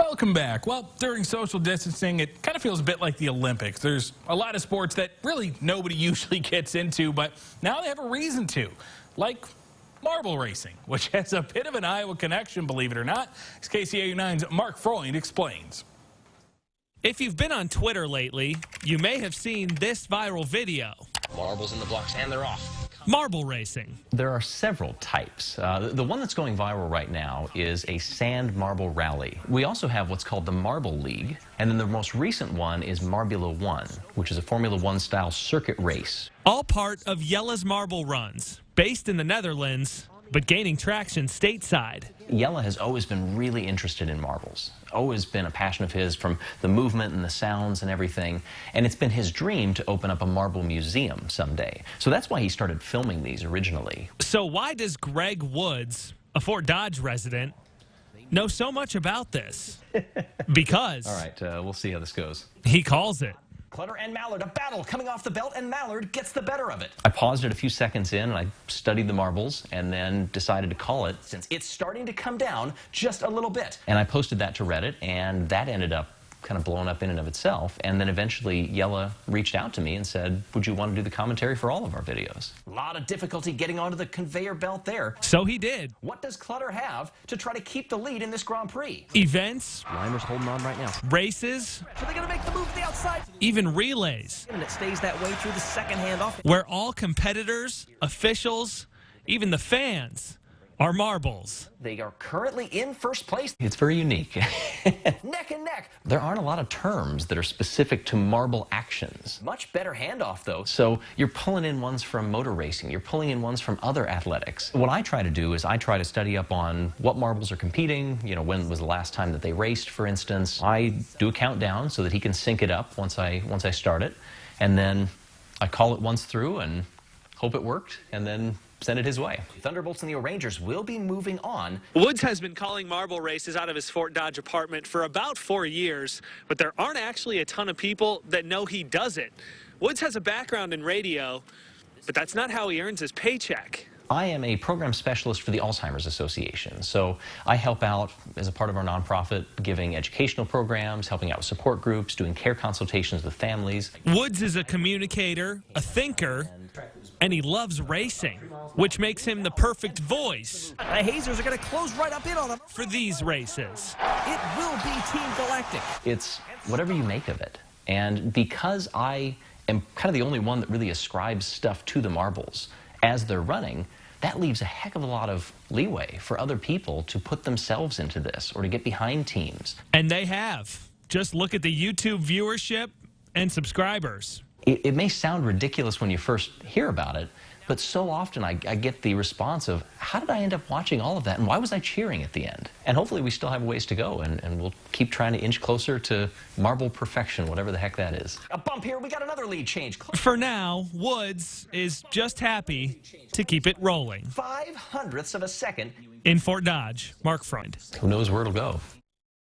Welcome back. Well, during social distancing, it kind of feels a bit like the Olympics. There's a lot of sports that really nobody usually gets into, but now they have a reason to, like marble racing, which has a bit of an Iowa connection, believe it or not. As KCAU-9's Mark Freund explains. If you've been on Twitter lately, you may have seen this viral video. Marbles in the blocks, and they're off. Marble racing. There are several types. The one that's going viral right now is a sand marble rally. We also have what's called the Marble League, and then the most recent one is Marbula One, which is a Formula One style circuit race. All part of Jella's Marble Runs, based in the Netherlands, but gaining traction stateside. Jella has always been really interested in marbles, always been a passion of his, from the movement and the sounds and everything, and it's been his dream to open up a marble museum someday. So that's why he started filming these originally. So why does Greg Woods, a Fort Dodge resident, know so much about this? Because... All right, we'll see how this goes. He calls it. Clutter and Mallard, a battle coming off the belt, and Mallard gets the better of it. I paused it a few seconds in, and I studied the marbles, and then decided to call it. Since it's starting to come down just a little bit. And I posted that to Reddit, and that ended up kind of blowing up in and of itself. And then eventually Jella reached out to me and said, would you want to do the commentary for all of our videos? A lot of difficulty getting onto the conveyor belt there. So he did. What does Clutter have to try to keep the lead in this Grand Prix? Events. Reimer's holding on right now. Races. Are they going to make the move to the outside? Even relays. And it stays that way through the second handoff. Where all competitors, officials, even the fans are marbles. They are currently in first place. It's very unique. Neck and neck. There aren't a lot of terms that are specific to marble actions. Much better handoff, though. So you're pulling in ones from motor racing. You're pulling in ones from other athletics. What I try to do is I try to study up on what marbles are competing. You know, when was the last time that they raced, for instance. I do a countdown so that he can sync it up once I start it. And then I call it once through and hope it worked, and then send it his way. Thunderbolts and the O'Rangers will be moving on. Woods has been calling marble races out of his Fort Dodge apartment for about 4 years, but there aren't actually a ton of people that know he does it. Woods has a background in radio, but that's not how he earns his paycheck. I am a program specialist for the Alzheimer's Association, so I help out as a part of our nonprofit, giving educational programs, helping out with support groups, doing care consultations with families. Woods is a communicator, a thinker, and he loves racing, which makes him the perfect voice. The Hazers are going to close right up in on them for these races. It will be Team Galactic. It's whatever you make of it. And because I am kind of the only one that really ascribes stuff to the marbles as they're running, that leaves a heck of a lot of leeway for other people to put themselves into this or to get behind teams. And they have. Just look at the YouTube viewership and subscribers. It may sound ridiculous when you first hear about it, but so often I get the response of, how did I end up watching all of that, and why was I cheering at the end? And hopefully we still have a ways to go, and we'll keep trying to inch closer to marble perfection, whatever the heck that is. A bump here, we got another lead change. For now, Woods is just happy to keep it rolling. 0.05 of a second. In Fort Dodge, Mark Freund. Who knows where it'll go?